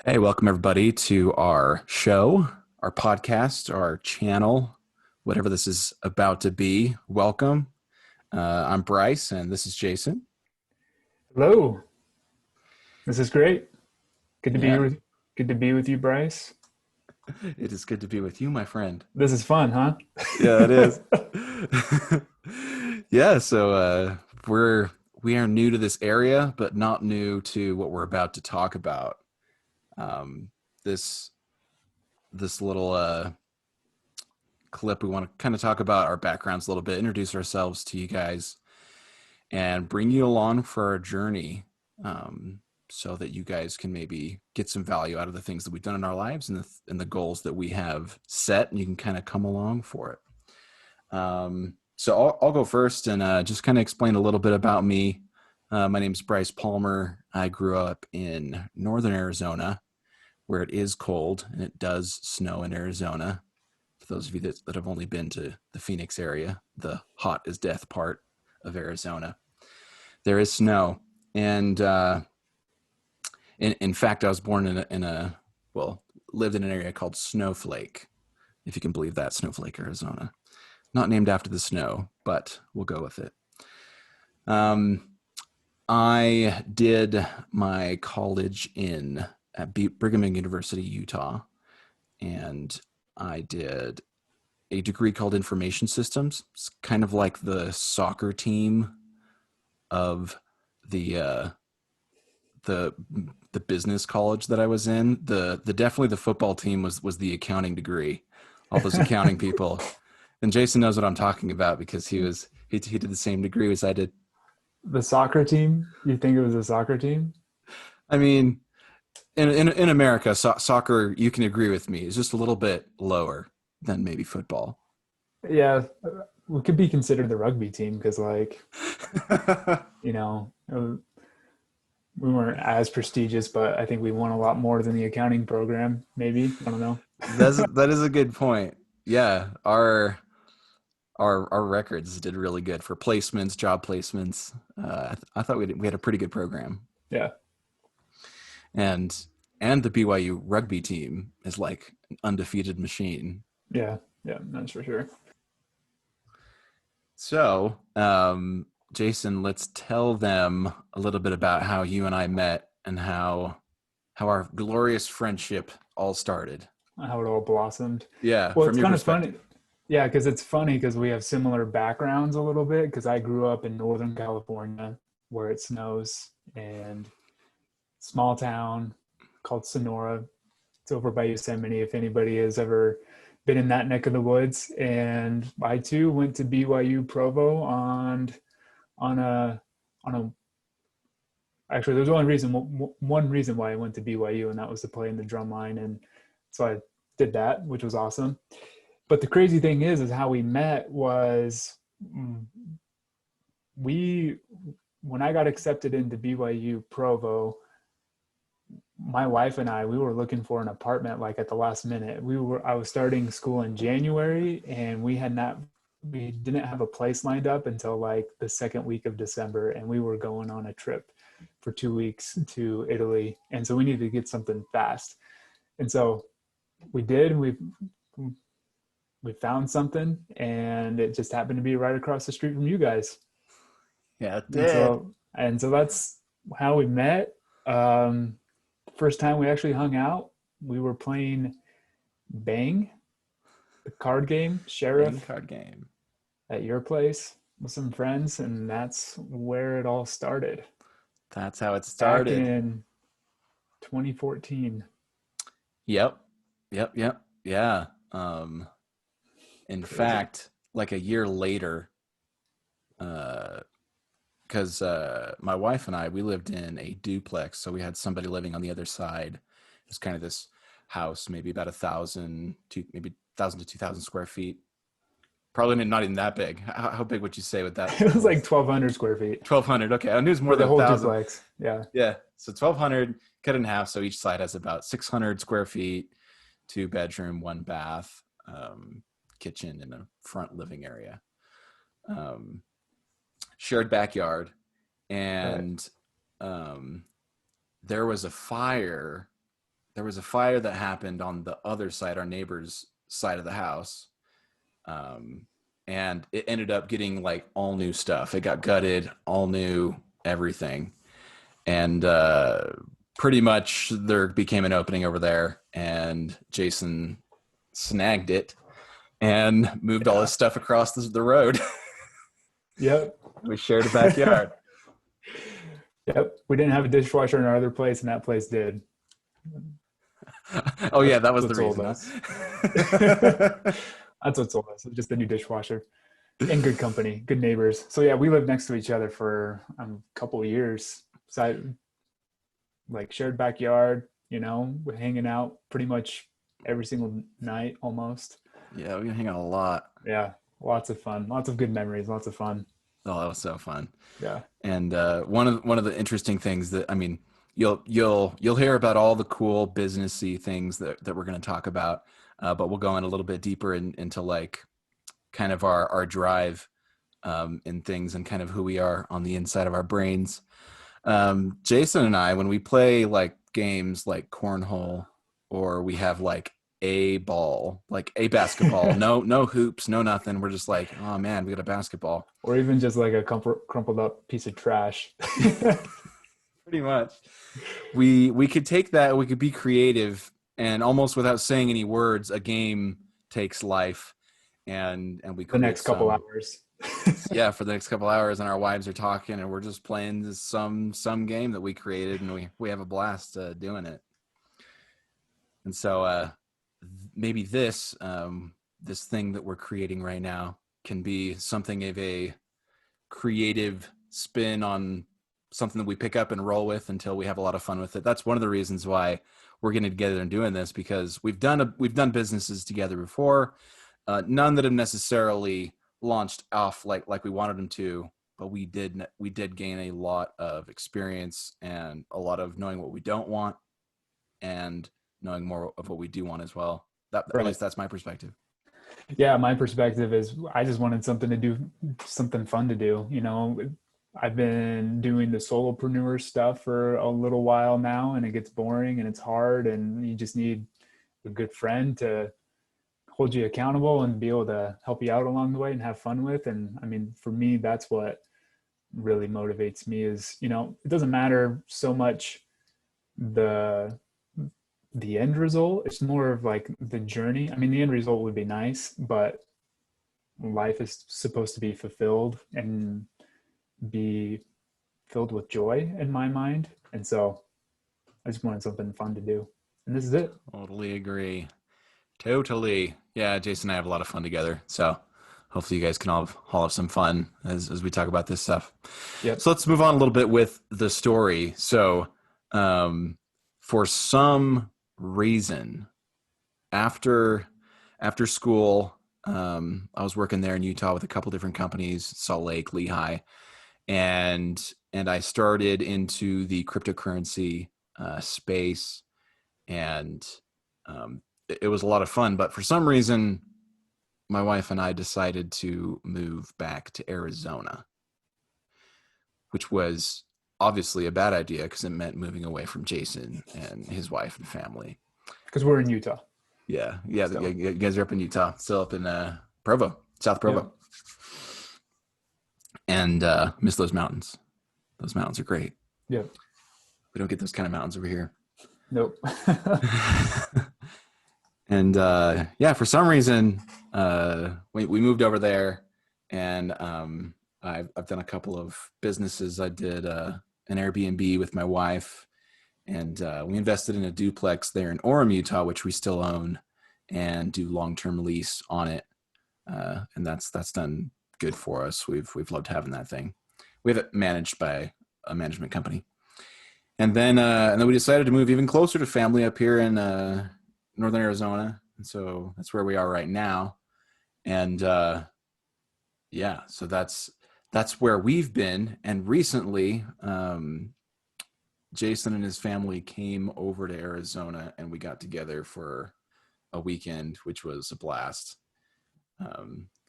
Hey, welcome everybody to our show, our podcast, our channel, whatever this is about to be. Welcome. I'm Bryce, and this is Jason. Hello. This is great. Good to be Yeah, here with good to be with you, Bryce. it is good to be with you, my friend. This is fun, huh? Yeah, it is. Yeah, so we are new to this area, but not new to what we're about to talk about. Um, this this little clip, we want to kind of talk about our backgrounds a little bit, introduce ourselves to you guys, and bring you along for our journey, so that you guys can maybe get some value out of the things that we've done in our lives and the goals that we have set, and you can kind of come along for it. So I'll go first and just kind of explain a little bit about me. My name is Bryce Palmer. I grew up in northern Arizona, where it is cold and it does snow in Arizona. For those of you that have only been to the Phoenix area, the hot as death part of Arizona, there is snow. And in fact, I was born well, lived in an area called Snowflake, if you can believe that, Snowflake, Arizona. Not named after the snow, but we'll go with it. Um, I did my college at Brigham Young University, Utah, and I did a degree called information systems. It's kind of like the soccer team of the uh, the the business college that I was in. The definitely the football team was the accounting degree. All those accounting people, and Jason knows what I'm talking about because he did the same degree as I did. The soccer team? You think it was a soccer team? I mean, in America, soccer, you can agree with me, is just a little bit lower than maybe football. Yeah, we could be considered the rugby team because, like, you know, we weren't as prestigious, but I think we won a lot more than the accounting program. Maybe I don't know. That is a good point. Yeah, our records did really good for placements, job placements. I thought we had a pretty good program, Yeah, and the BYU rugby team is like an undefeated machine. yeah, yeah. That's for sure. So, Jason, let's tell them a little bit about how you and I met and how our glorious friendship all started. How it all blossomed. Yeah, Well, from it's your kind of funny. perspective. Yeah, because it's funny because we have similar backgrounds a little bit. Because I grew up in Northern California where it snows, and small town called Sonora. It's over by Yosemite. If anybody has ever been in that neck of the woods, and I too went to BYU Provo on a on a. Actually, there's only one reason why I went to BYU, and that was to play in the drum line, and so I did that, which was awesome. But the crazy thing is how we met was mm, we when I got accepted into BYU Provo, my wife and we were looking for an apartment like at the last minute. I was starting school in January, and we didn't have a place lined up until like the second week of December, and we were going on a trip for 2 weeks to Italy. And so we needed to get something fast. And so we did. We found something, and it just happened to be right across the street from you guys. Yeah, it And did. so that's how we met. First time we actually hung out, we were playing Bang, the card game, Bang Sheriff, card game. at your place with some friends, and that's where it all started That's how it back started. in 2014. Yep. Yep. Yeah. In Crazy. fact, like a year later, uh, because my wife and I, we lived in a duplex, so we had somebody living on the other side. It was kind of this house, maybe about 1,000 to 2,000 square feet. Probably not even that big. How big would you say with that It was like was? 1,200 square feet 1,200. Okay, I knew it was more for the than a whole thousand. duplex. Yeah. Yeah, so 1,200 cut in half, so each side has about 600 square feet, two bedroom, one bath, kitchen, and a front living area. Um, Shared backyard, Right. and um, there was a fire there was a fire that happened on the other side, our neighbor's side of the house. Um, and it ended up getting like all new stuff. It got gutted, all new everything. And pretty much there became an opening over there, and Jason snagged it and moved all Yeah. his stuff across the road. Yep. We shared a backyard. Yep. We didn't have a dishwasher in our other place, and that place did. Oh That's yeah, that was what the sold reason, us. huh? That's what sold us. Just a new dishwasher. In good company, good neighbors. So yeah, we lived next to each other for a couple of years. So like shared backyard, we're hanging out pretty much every single night almost. Yeah, we hang out a lot. Yeah, lots of fun, lots of good memories, lots of fun. Oh, that was so fun. Yeah, And one of the interesting things that, I mean, you'll hear about all the cool businessy things that we're going to talk about, but we'll go in a little bit deeper into like kind of our drive in things and kind of who we are on the inside of our brains. Jason and I, when we play like games like cornhole, or we have like a ball, like a basketball, no hoops, no nothing. We're just like, oh man, we got a basketball. or even just like a crumpled up piece of trash. Pretty much. We could take that, we could be creative, and almost without saying any words, a game takes life, and we The create next couple some. hours. Yeah, for the next couple hours, and our wives are talking, and we're just playing some game that we created, and we have a blast doing it. And so maybe this thing that we're creating right now can be something of a creative spin on something that we pick up and roll with until we have a lot of fun with it. That's one of the reasons why we're getting together and doing this, because we've done businesses together before, none that have necessarily launched off like we wanted them to, but we did gain a lot of experience and a lot of knowing what we don't want and knowing more of what we do want as well. That, or at Right. least that's my perspective. Yeah, my perspective is I just wanted something to do, something fun to do. I've been doing the solopreneur stuff for a little while now, and it gets boring and it's hard, and you just need a good friend to hold you accountable and be able to help you out along the way and have fun with. And I mean, for me, that's what really motivates me is, it doesn't matter so much the end result. It's more of like the journey. I mean, the end result would be nice, but life is supposed to be fulfilled and be filled with joy in my mind. And so I just wanted something fun to do. And this is it. Totally agree. Totally. Yeah, Jason and I have a lot of fun together. So hopefully you guys can all have some fun as we talk about this stuff. Yep. So let's move on a little bit with the story. So for some reason, after school, I was working there in Utah with a couple different companies, Salt Lake, Lehigh, and I started into the cryptocurrency space, and it was a lot of fun. But for some reason, my wife and I decided to move back to Arizona, which was obviously a bad idea because it meant moving away from Jason and his wife and family. Because we're in Utah. Yeah. Still. You guys are up in Utah, still up in Provo, South Provo. Yep. And miss those mountains. Those mountains are great. Yep. We don't get those kind of mountains over here. Nope. And yeah, for some reason, we moved over there, and I've done a couple of businesses. I did an Airbnb with my wife, and we invested in a duplex there in Orem, Utah, which we still own and do long-term lease on it. And that's done good for us. We've loved having that thing. We have it managed by a management company. And then we decided to move even closer to family up here in Northern Arizona. And so that's where we are right now. And yeah, so that's where we've been. And recently, Jason and his family came over to Arizona, and we got together for a weekend, which was a blast.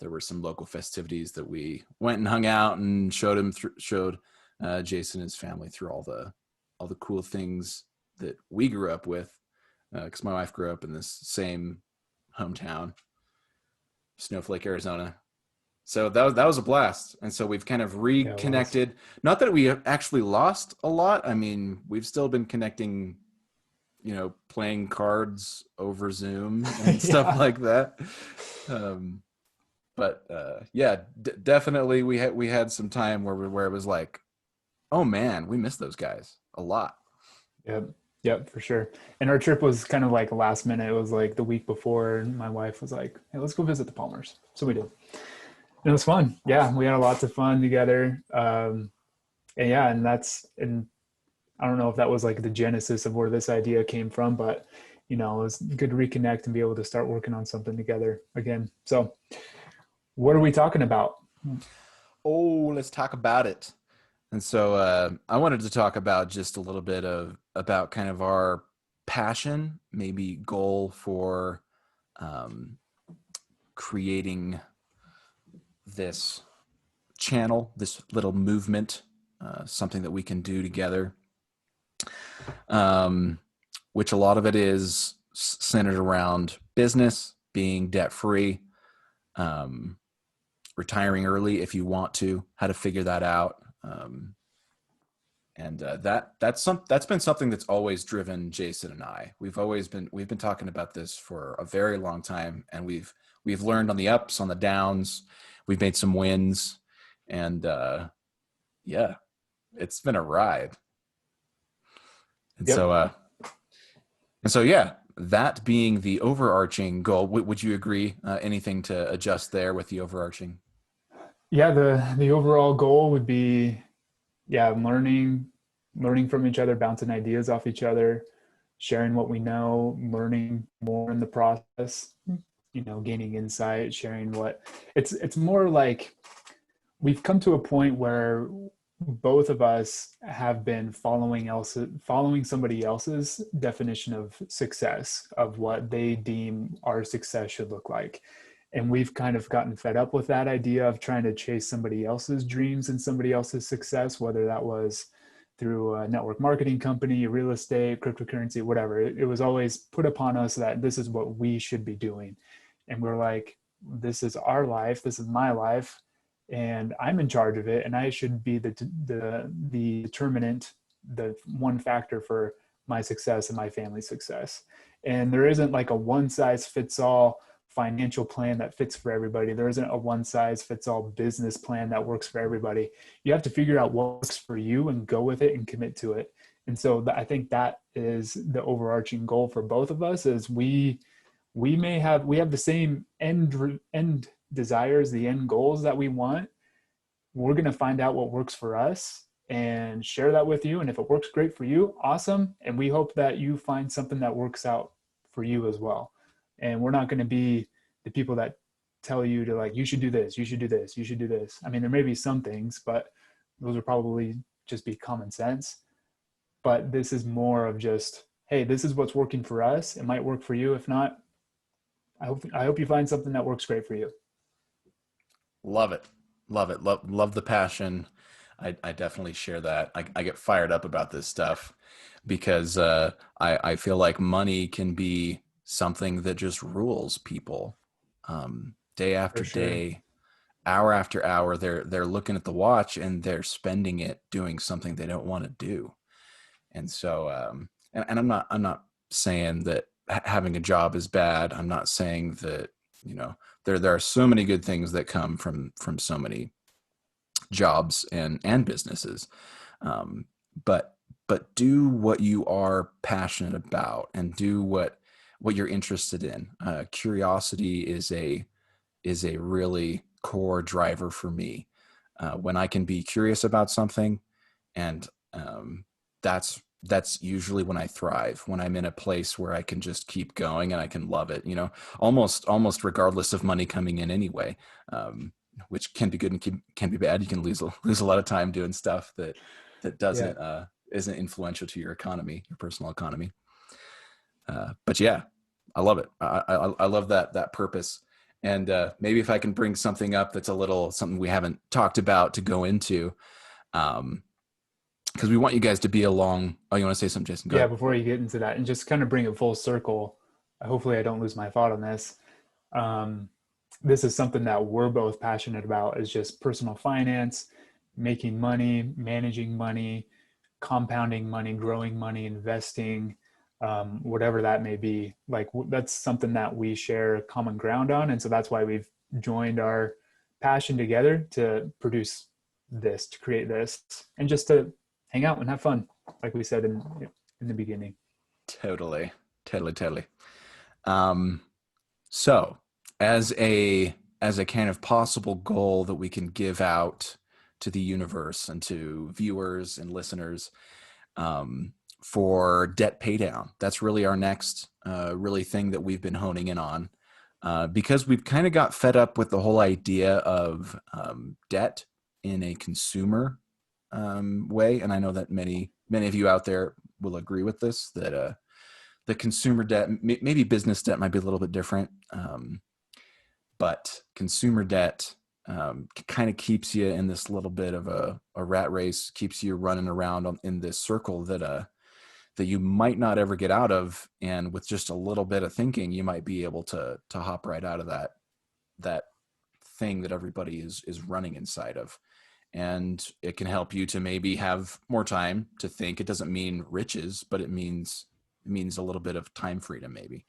There were some local festivities that we went and hung out and showed Jason and his family through all the cool things that we grew up with. because my wife grew up in this same hometown, Snowflake, Arizona. So that was a blast. And so we've kind of Yeah, it was. reconnected. Not that we have actually lost a lot. I mean, we've still been connecting, playing cards over Zoom and stuff Yeah. like that. Um, but yeah, definitely we had some time where it was like, oh man, we miss those guys a lot. Yep. Yep, for sure. And our trip was kind of like last minute. It was like the week before, and my wife was like, "Hey, let's go visit the Palmers." So we did. And it was fun. Yeah, we had lots of fun together. And yeah, and I don't know if that was like the genesis of where this idea came from, but it was good to reconnect and be able to start working on something together again. So, what are we talking about? Oh, let's talk about it. And so I wanted to talk about just a little bit about kind of our passion, maybe goal for um, creating this channel, this little movement, something that we can do together, um, which a lot of it is centered around business, being debt free, um, retiring early if you want to, how to figure that out. And that's been something that's always driven Jason and I. We've been talking about this for a very long time, and we've learned on the ups, on the downs. We've made some wins, and yeah, it's been a ride. And Yep. so yeah, that being the overarching goal, would you agree? Anything to adjust there with the overarching? Yeah, the overall goal would be, yeah, learning from each other, bouncing ideas off each other, sharing what we know, learning more in the process, gaining insight, sharing what it's more like we've come to a point where both of us have been following somebody else's definition of success, of what they deem our success should look like, and we've kind of gotten fed up with that idea of trying to chase somebody else's dreams and somebody else's success, whether that was through a network marketing company, real estate, cryptocurrency, whatever. It was always put upon us that this is what we should be doing, and we're like, this is our life, this is my life, and I'm in charge of it, and I should be the determinant, the one factor for my success and my family's success. And there isn't like a one size fits all financial plan that fits for everybody. There isn't a one size fits all business plan that works for everybody. You have to figure out what works for you and go with it and commit to it. And so I think that is the overarching goal for both of us. Is we have the same end desires, the end goals that we want. We're going to find out what works for us and share that with you. And if it works great for you, awesome. And we hope that you find something that works out for you as well. And we're not going to be the people that tell you to, like, you should do this, you should do this, you should do this. I mean, there may be some things, but those would probably just be common sense. But this is more of just, hey, this is what's working for us. It might work for you. If not, I hope you find something that works great for you. Love it. Love it. Love the passion. I definitely share that. I get fired up about this stuff because I feel like money can be something that just rules people. Day For after sure. day, hour after hour, they're looking at the watch and they're spending it doing something they don't want to do. And so and I'm not saying that having a job is bad. I'm not saying that, there are so many good things that come from so many jobs and businesses. Um, but do what you are passionate about and do what you're interested in. Curiosity is a really core driver for me. When I can be curious about something, and that's usually when I thrive. When I'm in a place where I can just keep going and I can love it, almost regardless of money coming in anyway. Which can be good and can be bad. You can lose a lot of time doing stuff that Yeah. doesn't isn't influential to your economy, your personal economy. But yeah, I love it. I love that purpose. And maybe if I can bring something up that's a little something we haven't talked about to go into, um, because we want you guys to be along. Oh, you want to say something, Jason? Go Yeah, ahead. before you get into that, and just kind of bring it full circle, hopefully I don't lose my thought on this. Um, this is something that we're both passionate about, is just personal finance, making money, managing money, compounding money, growing money, investing, whatever that may be. Like that's something that we share common ground on. And so that's why we've joined our passion together to produce this, to create this, and just to hang out and have fun, like we said in the beginning. Totally, totally, totally. Um, so as a kind of possible goal that we can give out to the universe and to viewers and listeners, um, for debt pay down. That's really our next really thing that we've been honing in on, because we've kind of got fed up with the whole idea of debt in a consumer way. And I know that many of you out there will agree with this, that the consumer debt, maybe business debt might be a little bit different, but consumer debt kind of keeps you in this little bit of a rat race, keeps you running around in this circle that you might not ever get out of. And with just a little bit of thinking, you might be able to hop right out of that thing that everybody is running inside of. And it can help you to maybe have more time to think. It doesn't mean riches, but it means a little bit of time freedom, maybe.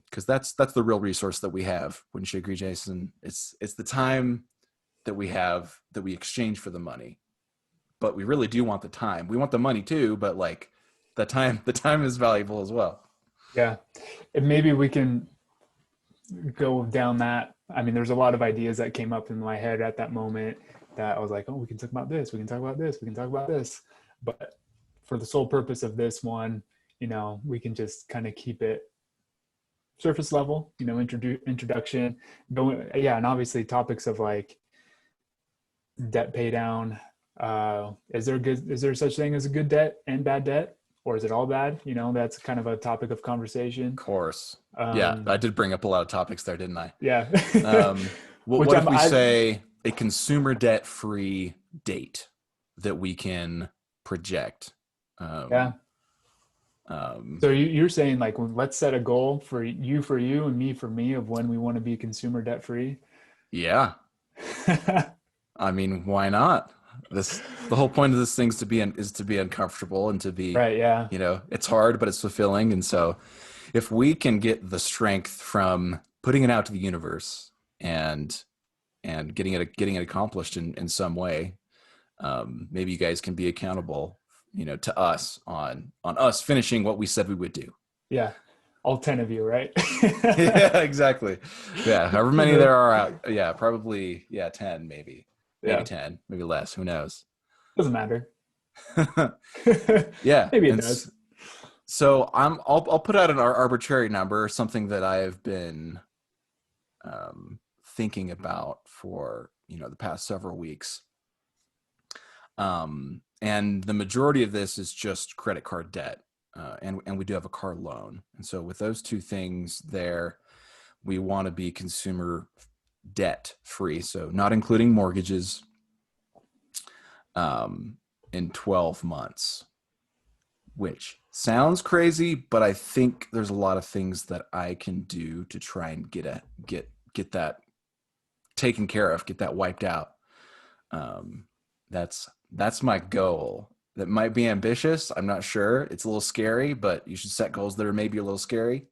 Because that's the real resource that we have. Wouldn't you agree, Jason? It's the time that we have that we exchange for the money. But we really do want the time. We want the money too, but like the time is valuable as well. Yeah. And maybe we can go down that. I mean, there's a lot of ideas that came up in my head at that moment that I was like, oh, we can talk about this, we can talk about this, we can talk about this. But for the sole purpose of this one, we can just kind of keep it surface level, introduction, going, yeah, and obviously topics of like debt pay down. Is there such thing as a good debt and bad debt, or is it all bad? That's kind of a topic of conversation. Of course. Yeah, Um, I did bring up a lot of topics there, didn't I? yeah, What, which what if we I say a consumer debt free date that we can project? yeah. Um, um, So you're saying like let's set a goal for you and me for me of when we want to be consumer debt free. yeah, I mean, why not? The whole point of this thing is to be uncomfortable and to be, Right. Yeah. it's hard, but it's fulfilling. And so, if we can get the strength from putting it out to the universe and getting it accomplished in some way, maybe you guys can be accountable, to us on us finishing what we said we would do. Yeah. All 10 of you, right? Yeah, exactly. Yeah, however many there are out. Yeah, probably. Yeah, 10, maybe Yeah. 10, maybe less. Who knows? Doesn't matter. Yeah, Maybe it and does. so I'll put out an arbitrary number, something that I have been thinking about for the past several weeks. And the majority of this is just credit card debt, and we do have a car loan. And so with those two things there, we want to be consumer debt free, so not including mortgages, um, in 12 months, which sounds crazy, but I think there's a lot of things that I can do to try and get that taken care of, get that wiped out. Um, that's my goal. That might be ambitious. I'm not sure. It's a little scary, but you should set goals that are maybe a little scary.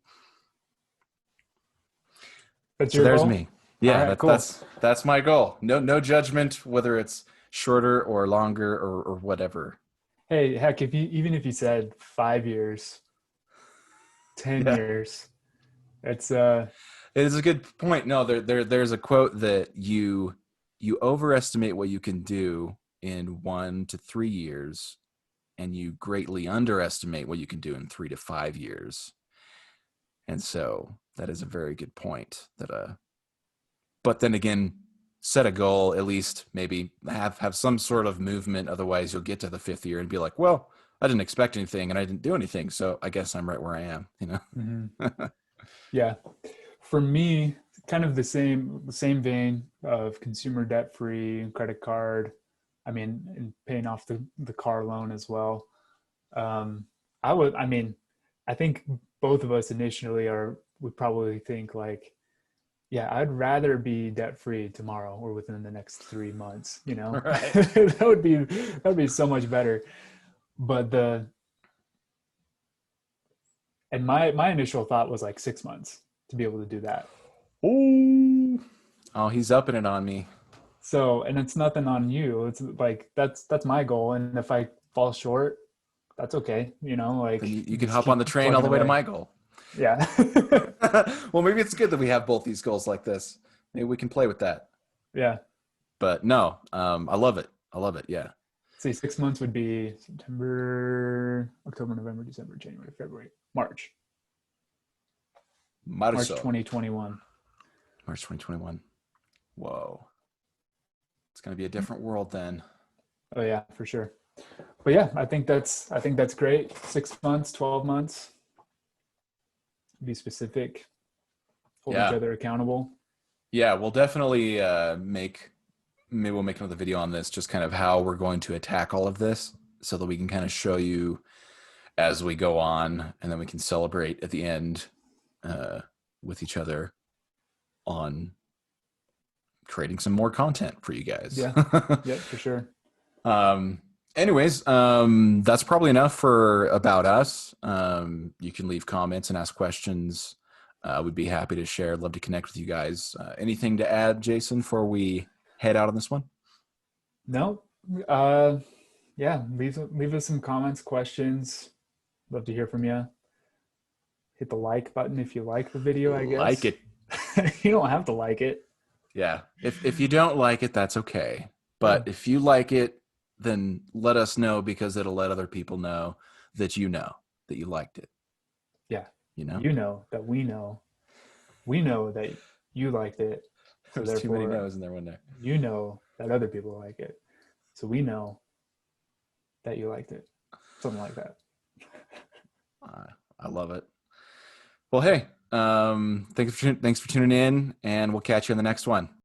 That's So your there's goal? me. All Yeah, right, cool. that's my goal. No judgment whether it's shorter or longer or whatever. Hey, heck, even if you said 5 years, 10 Yeah. years, it's It is a good point. No, there's a quote that you overestimate what you can do in 1 to 3 years, and you greatly underestimate what you can do in 3 to 5 years. And so that is a very good point. But then again, set a goal, at least maybe have some sort of movement. Otherwise, you'll get to the fifth year and be like, well, I didn't expect anything and I didn't do anything, so I guess I'm right where I am. mhm. Yeah. For me, kind of the same vein of consumer debt free, credit card. I mean, and paying off the car loan as well. Um, I would, I mean, I think both of us initially would probably think like, yeah, I'd rather be debt free tomorrow or within the next 3 months, you know, Right. that would be so much better. But and my initial thought was like 6 months to be able to do that. Oh, oh, he's upping it on me. So, and it's nothing on you. It's like that's my goal. And if I fall short, that's okay. You know, Then like you can just hop on the keep train all plugging the way to away. my goal. Yeah. Well, maybe it's good that we have both these goals like this. Maybe we can play with that. Yeah. But no, I love it. I love it. Yeah. See, 6 months would be September, October, November, December, January, February, March, March Marzo, 2021. March 2021. Whoa. It's going to be a different world then. Oh yeah, for sure. But yeah, I think that's great. 6 months, 12 months. Be specific. Hold each Yeah. other accountable. Yeah. We'll definitely maybe we'll make another video on this, just kind of how we're going to attack all of this so that we can kind of show you as we go on, and then we can celebrate at the end uh, with each other on creating some more content for you guys. Yeah. Yep, for sure. um, anyways, that's probably enough for about us. You can leave comments and ask questions. We'd be happy to share. Love to connect with you guys. Anything to add, Jason, before we head out on this one? No. Yeah, leave us some comments, questions. Love to hear from you. Hit the like button if you like the video, I Like guess. it. You don't have to like it. Yeah. If you don't like it, that's okay. Yeah. But if you like it, then let us know, because it'll let other people know that you liked it. Yeah. You know? You know that we know. We know that you liked it. So There's too many therefore, no's in there, wasn't there? you know that other people like it. So we know that you liked it. Something like that. I love it. Well, hey, thanks for tuning in, and we'll catch you in the next one.